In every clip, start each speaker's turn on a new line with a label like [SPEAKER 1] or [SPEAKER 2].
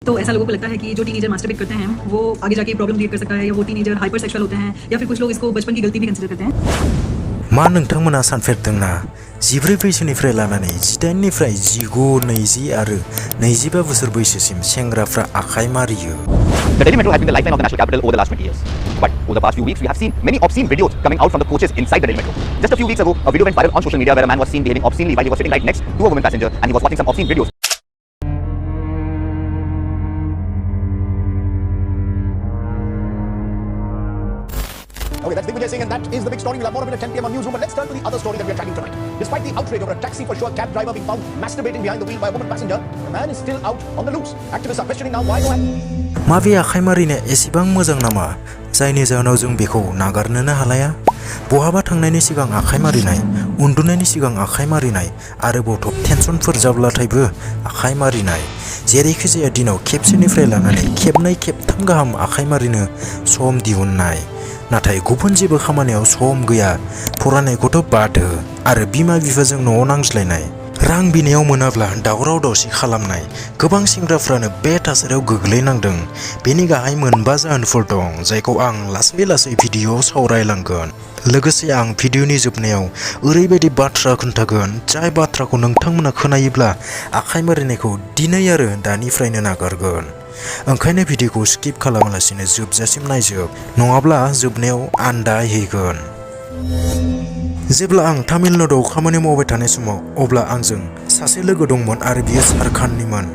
[SPEAKER 1] तो ऐसा लोगों को लगता है कि जो टीनेजर मास्टरबेट करते हैं वो आगे जाके प्रॉब्लम क्रिएट कर सकता है, या वो टीनेजर हाइपर सेक्सुअल होते हैं, या फिर कुछ लोग इसको बचपन की गलती भी कंसीडर करते हैं।
[SPEAKER 2] मा नोंथांमोना सानफेरदोंना 14 बैसोनिफ्राय लानानै 18 निफ्राय 19, 20 आरो 25 बोसोर बैसोसिम सेंग्राफ्रा आखाइ Mario?
[SPEAKER 3] The Delhi Metro has been the lifeline of the national capital over the last 20 years. But over the past few weeks, we have seen many obscene videos coming out from the coaches inside the Delhi Metro. Just a few weeks ago, a video went viral on social media where a man was seen behaving obscenely while he was sitting right next to a woman passenger, and he was watching some obscene videos.
[SPEAKER 4] Okay, that's Digvijay Singh, and that is the big story. We'll have more of it at 10 p.m. on Newsroom. But let's turn to the other story that we are tracking tonight. Despite the outrage over a taxi for sure cab driver being found masturbating behind the wheel by a woman passenger, the man is still out on the loose. Activists are questioning now why.
[SPEAKER 2] माबे आखाइ मारिनाया एसेबां मोजां नामा जायनि जाहोनाव जों बेखौ नागारनोनो हालाया? बहाबा थांनायनि सिगां आखाइ मारिनाय, उन्दुनायनि सिगां आखाइ मारिनाय, आरोबाव टेनसनफोर जाब्लाथायबो आखाइ मारिनाय, जेरैखि जाया दिनाव खेबसेनिफ्राय लानानै खेबनै खेबथाम गाहाम आखाइ मारिनो सम दिहुननाय। नाथाय गुबुन जेबो खामानियाव सम गैया, फरायनायखौथ' बाद हो, आरो बिमा बिफाजों न'आव नांज्लायनाय, रां बिनायाव मोनाब्ला दावराव दावसि खालामनाय, गोबां सेंग्राफ्रानो बे थासारियाव गोग्लैनांदों। बेनि गाहाय मोनबा जाहोनफोर दं जायखौ आं लासै लासै भिडिअ'आव सावरायलांगोन। लोगोसे आं भिडिअ'नि जोबनायाव ओरैबायदि बाथ्रा खोन्थागोन जाय बाथ्राखौ नोंथांमोना खोनायोब्ला आखाइ मारिनायखौ दिनै आरो दानिफ्रायनो नागारगोन। ओंखायनो भिडिअ'खौ स्किप खालामालासिनो जोबजासिम नायजोब, नङाब्ला जोबनायाव आन्दायहैगोन। जेब्ला आं तामिलनाडुआव खामानि मावबाय थानाय समाव अब्ला आंजों सासे लोगो दंमोन आरो बियो झारखन्डनिमोन।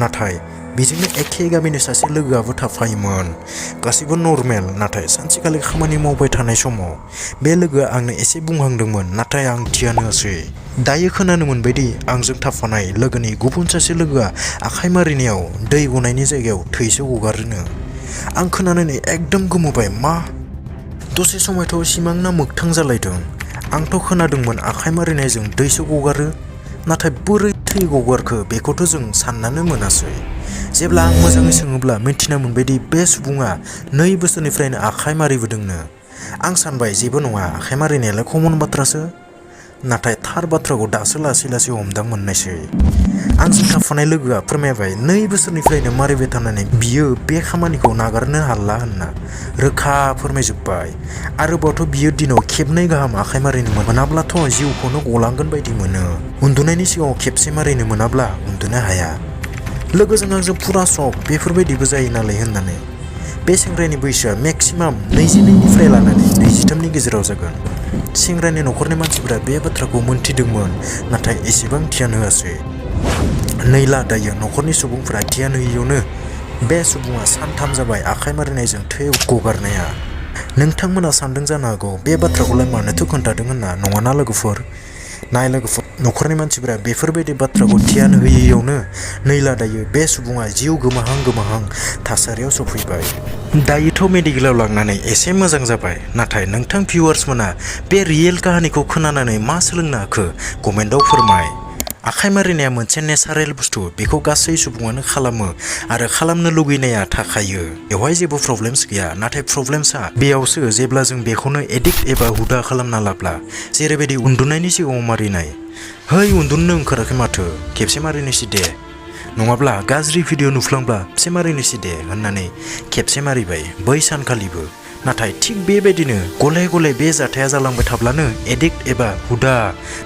[SPEAKER 2] नाथाय बेजोंनो एखे गामिनि सासे लोगोआबो थाफायोमोन। गासैबो नर्मेल, नाथाय सानसेखालि खामानि मावबाय थानाय समाव बे लोगोआ आंनो एसे बुंहांदोंमोन, नाथाय आं धियान होआसै। दायो खोनानो मोनबायदि आंजों थाफानाय लोगोनि गुबुन सासे लोगोआ आखाइ मारिनायाव दै गनायनि जायगायाव थैसो गगारोनो। आं खोनानानै एकदम गोमोबाय। मा? दसे समायथ' सिमां ना मोगथां जालायदों। आंथ' खोनादोंमोन आखाइ मारिनायजों दैसो गगारो, नाथाय बोरै थै गगारखो बेखौथ' जों साननानो मोनासै। जेब्ला आं मोजाङै सोङोब्ला मिन्थिना मोनबायदि बे सुबुङा 2 बोसोरनिफ्रायनो आखाइ मारिबोदोंनो। आं सानबाय जेबो नङा, आखाइ मारिनायालाय कमन बाथ्रासो। नाथाय थार बाथ्राखौ दासो लासै लासै हमदां मोननायसै। आंजों थाफानाय लोगोआ फोरमायबाय 2 बोसोरनिफ्रायनो मारिबाय थानानै बियो बे खामानिखौ नागारनो हाला होनना रोखा फोरमायजोब्बाय। आरोबावथ' बियो दिनाव खेबनै गाहाम आखाइ मारिनो मोनाब्लाथ' जिउखौनो गलांगोन बायदि मोनो। उन्दुनायनि सिगाङाव खेबसे मारिनो मोनाब्ला उन्दुनो हाया। लोगोजों आंजों फुरा सक बेफोरबायदिबो जायो नालाय होननानै। बे सेंग्रानि बैसोआ मेक्सिमाम 22निफ्राय लानानै 23नि गेजेराव जागोन। सेंग्रानि न'खरनि मानसिफोरा बे बाथ्राखौ मोनथिदोंमोन, नाथाय एसेबां धियान होआसै। नैला दायो न'खरनि सुबुंफोरा धियान होयियावनो बे सुबुङा 3 जाबाय आखाइ मारिनायजों थै गगारनाया। नोंथांमोना सानदों जानो हागौ बे बाथ्राखौलाय मानोथो खोन्थादों होनना, नङाना लोगोफोर? नाय लोगोफोर, न'खरनि मानसिफोरा बेफोरबायदि बाथ्राखौ धियान होयियावनो नैला दायो बे सुबुङा जिउ गोमाहां थासारियाव सफैबाय। दायोथ' मेडिकेलाव लांनानै एसे मोजां जाबाय, नाथाय नोंथां भिउवार्समोना बे रियेल काहानिखौ खोनानानै मा सोलोंनो हाखो कमेन्टआव फोरमाय। आखाइ मारिनाया मोनसे नेचारेल बुस्थु, बेखौ गासै सुबुङानो खालामो आरो खालामनो लुगैनाया थाखायो। बेवहाय जेबो प्रब्लेम्स गैया, नाथाय प्रब्लेम्सआ बेयावसो जेब्ला जों बेखौनो एडिक्ट एबा हुदा खालामना लाब्ला। जेरैबायदि उन्दुनायनि सिगाङाव मारिनाय, है उन्दुनो ओंखाराखै माथो, खेबसे मारिनोसै दे, नङाब्ला गाज्रि भिडिअ नुफ्लांब्ला खेबसे मारिनोसै दे होननानै खेबसे मारिबाय बै सानखालिबो। नाथाय थिग बेबायदिनो गले गले बे जाथाया जालांबाय थाब्लानो एडिक्ट एबा हुदा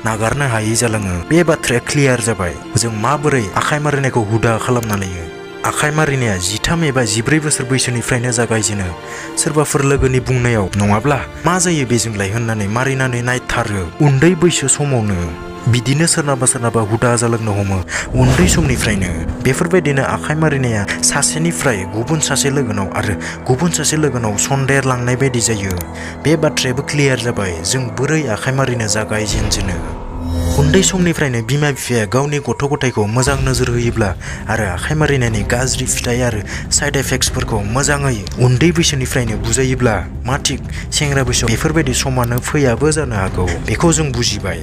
[SPEAKER 2] नागारनो हायै जालाङो। बे बाथ्राया क्लियार जाबाय जों माबोरै आखाइ मारिनायखौ हुदा खालामना लायो। आखाइ मारिनाया 13 एबा 14 बोसोर बैसोनिफ्रायनो जागायजेनो। सोरबाफोर लोगोनि बुंनायाव नङाब्ला मा जायो बेजोंलाय होननानै मारिनानै नायथारो उन्दै बैसो समावनो। बिदिनो सोरनाबा हुदा जालांनो हमो उन्दै समनिफ्रायनो। बेफोरबायदिनो आखाइ मारिनाया सासेनिफ्राय गुबुन सासे लोगोनाव आरो गुबुन सासे लोगोनाव सन्देरलांनाय बायदि जायो। बे बाथ्रायाबो क्लियार जाबाय जों बोरै आखाइ मारिनो जागायजेनो। उन्दै समनिफ्रायनो बिमा बिफाया गावनि गथ' गथायखौ मोजां नोजोर होयोब्ला आरो आखाइ मारिनायनि गाज्रि फिथाइ आरो साइड इफेक्ट्सफोरखौ मोजाङै उन्दै बैसोनिफ्रायनो बुजायोब्ला मा थिक सेंग्रा बैसोआव बेफोरबायदि समानो फैयाबो जानो हागौ। बेखौ जों बुजिबाय।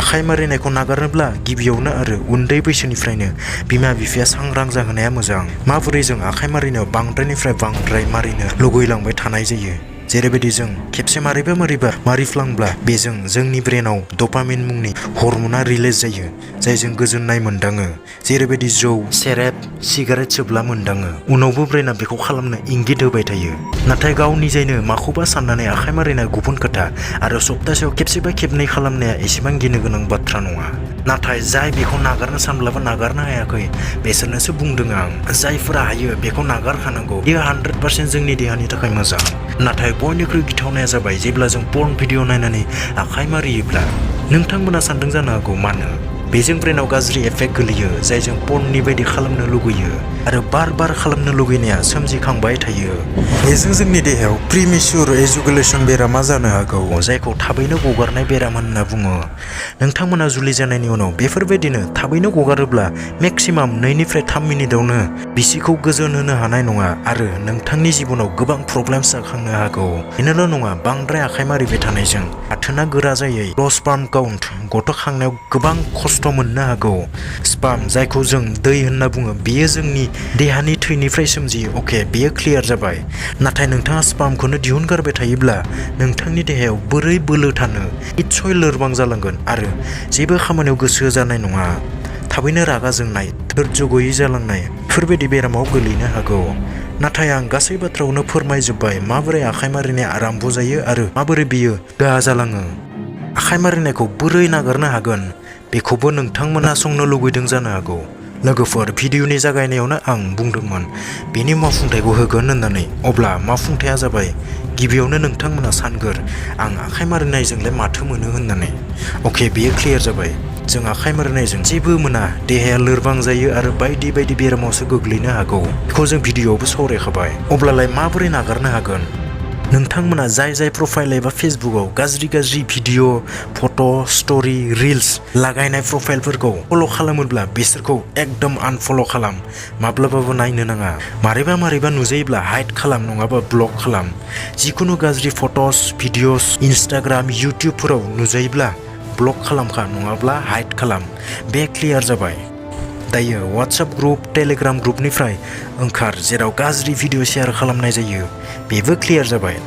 [SPEAKER 2] आखाइ मारिनायखौ नागारनोब्ला गिबियावनो आरो उन्दै बैसोनिफ्रायनो बिमा बिफाया सांग्रां जाहोनाया मोजां। माबोरै जों आखाइ मारिनायाव बांद्रायनिफ्राय बांद्राय मारिनो लुगैलांबाय थानाय जायो। जेरैबायदि जों खेबसे मारैबा मारिफ्लांब्ला बेजों जोंनि ब्रेनाव डपामिन मुंनि हरमोना रिलिज जायो जायजों गोजोननाय मोनदाङो जेरैबायदि जौ सेरेब सिगारेट सोबला मोनदाङो उनावबो ब्रेना बेखौ खालामनो इंगित होबाय थायो नाथाय गाव निजायनो माखौबा साननानै आखाइ मारिनाया गुबुन खोथा आरो सप्तासेयाव खेबसेबा खेबनै खालामनाया एसेबां गिनो गोनां बाथ्रा नङा नाथाय जाय बेखौ नागारनो सानब्लाबो नागारनो हायाखै बेसोरनोसो बुंदों आं जायफोरा हायो बेखौ नागारखानांगौ बेयो 100% जोंनि देहानि थाखाय मोजां नाथाय बयनिख्रुइ गिथावनाया जाबाय जेब्ला जों पर्न भिडिअ नायनानै आखाइ मारियोब्ला नोंथांमोना सानदों जानो हागौ मानो बेजों ब्रेनाव गाज्रि एफेक्ट गोलैयो जायजों पर्ननि बायदि खालामनो लुगैयो आरो बार खालामनो लुगैनाया सोमजिखांबाय थायो बेजों जोंनि देहायाव प्रिमेच्युर एजुकेलेशन बेरामा जानो हागौ जायखौ थाबैनो गगारनाय बेराम होनना बुङो नोंथांमोना जुलि जानायनि उनाव बेफोरबायदिनो थाबैनो गगारोब्ला मेक्सिमाम 2 निफ्राय 3 मिनिटावनो बिसिखौ गोजोन होनो हानाय नङा आरो नोंथांनि जिबनाव गोबां प्रब्लेम जाखांनो हागौ बेनोल' नङा बांद्राय आखाइ मारिबाय थानायजों आथोना गोरा जायै ल' स्पार्म काउन्ट गथ' खांनायाव गोबां खस्थ मोननो हागौ स्पार्म जायखौ जों दै होनना बुङो बेयो जोंनि देहानि थैनिफ्राय सोमजियो अके बेयो क्लियार जाबाय नाथाय नोंथाङा स्पार्मखौनो दिहुनगारबाय थायोब्ला नोंथांनि देहायाव बोरै बोलो थानो निस्सय लोरबां जालांगोन आरो जेबो खामानियाव गोसो जानाय नङा थाबैनो रागा जोंनाय धोर्ज्य गैयै जालांनाय बेफोरबायदि बेरामाव गोलैनो हागौ नाथाय आं गासै बाथ्राखौनो फोरमायजोब्बाय माबोरै आखाइ मारिनाया आराम्भ जायो आरो माबोरै बियो गाहा जालाङो आखाइ मारिनायखौ बोरै नागारनो हागोन बेखौबो नोंथांमोना संनो लुबैदों जानो हागौ लोगोफोर भिडिअनि जागायनायावनो आं बुंदोंमोन बेनि मावफुंथायखौ होगोन होननानै अब्ला मावफुंथाया जाबाय गिबियावनो नोंथांमोना सानगोर आं आखाइ मारिनायजोंलाय माथो मोनो होननानै अके बेयो क्लियार जाबाय जों आखाइ मारिनायजों जेबो मोना देहाया लोरबां जायो आरो बायदि बेरामावसो गोग्लैनो हागौ बेखौ जों भिडिअआवबो सावरायखाबाय अब्लालाय माबोरै नागारनो हागोन नोंथांमोना जाय प्रफाइल एबा फेसबुकआव गाज्रि भिडिअ फट' स्ट'रि रिल्स लागायनाय प्रफाइलफोरखौ फल' खालामोब्ला बिसोरखौ एकदम आनफल' खालाम माब्लाबाबो नायनो नाङा मारैबा नुजायोब्ला हाइड खालाम नङाबा ब्लक खालाम जिखुनु गाज्रि फट'स भिडिअस इन्स्टाग्राम इउटिउबफोराव नुजायोब्ला ब्लक खालामखा नङाब्ला हाइड खालाम बे क्लियार जाबाय दायो वाट्सएप ग्रुप टेलिग्राम ग्रुपनिफ्राय ओंखार जेराव गाज्रि भिडिअ शेयार खालामनाय जायो बेबो क्लियार जाबाय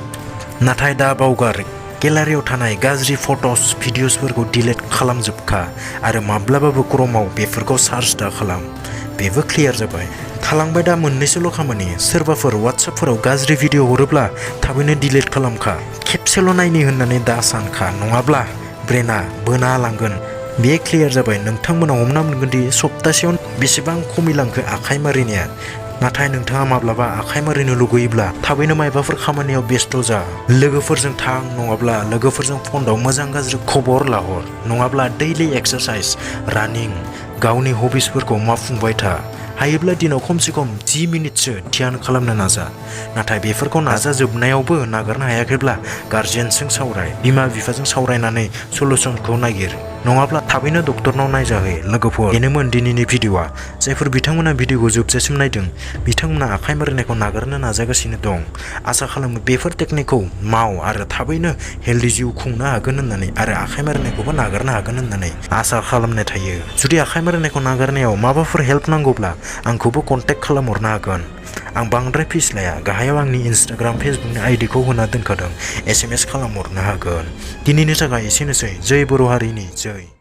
[SPEAKER 2] नाथाय दा बावगार गेलारियाव थानाय गाज्रि फट'स भिडिअसफोरखौ डिलिट खालामजोबखा आरो माब्लाबाबो क्रमाव बेफोरखौ सार्च दा खालाम बेबो क्लियार जाबाय थालांबाय दा मोननैसोल' खामानि सोरबाफोर वाट्सएपफोराव गाज्रि भिडिअ हरोब्ला थाबैनो डिलिट खालामखा खेबसेल' नायनि होननानै दा सानखा नङाब्ला ब्रेना बोना लांगोन बे क्लियार जाबाय नोंथांमोना हमना मोनगोन दि सप्तासेयाव बेसेबां खमिलांखो आखाइ मारिनाया नाथाय नोंथाङा माब्लाबा आखाइ मारिनो लुगैयोब्ला थाबैनो मायबाफोर खामानियाव बेस्थ' जा लोगोफोरजों थां नङाब्ला लोगोफोरजों फनआव मोजां गाज्रि खबर लाहर नङाब्ला दैलि एक्सारसाइज रानिं गावनि हबिसफोरखौ मावफुंबाय था हायोब्ला दिनाव खमसे खम 10 मिनिटसो ध्यान खालामनो नाजा नाथाय बेफोरखौ नाजाजोबनायावबो नागारनो हायाखैब्ला गार्जियनजों सावराय बिमा बिफाजों सावरायनानै सलुसनखौ नागिर नङाब्ला थाबैनो डक्टरनाव नायजाहै लोगोफोर बेनोमोन दिनैनि भिडिअआ जायफोर बिथांमोना भिडिअखौ जोबजासिम नायदों बिथांमोना आखाइ मारिनायखौ नागारनो नाजागासिनो दं आसा खालामो बेफोर टेकनिकखौ माव आरो थाबैनो हेल्दि जिउ खुंनो हागोन होननानै आरो आखाइ मारिनायखौबो नागारनो हागोन होननानै आसा खालामनाय थायो जुदि आखाइ मारिनायखौ नागारनायाव माबाफोर हेल्प नांगौब्ला आंखौबो कन्टेक्ट खालामहरनो हागोन आं बांद्राय फिस लाया गाहायाव आंनि इन्स्टाग्राम फेसबुकनि आइडिखौ होना दोनखादों SMS खालामहरनो हागोन दिनैनि थाखाय एसेनोसै जय बर' हारिनि जय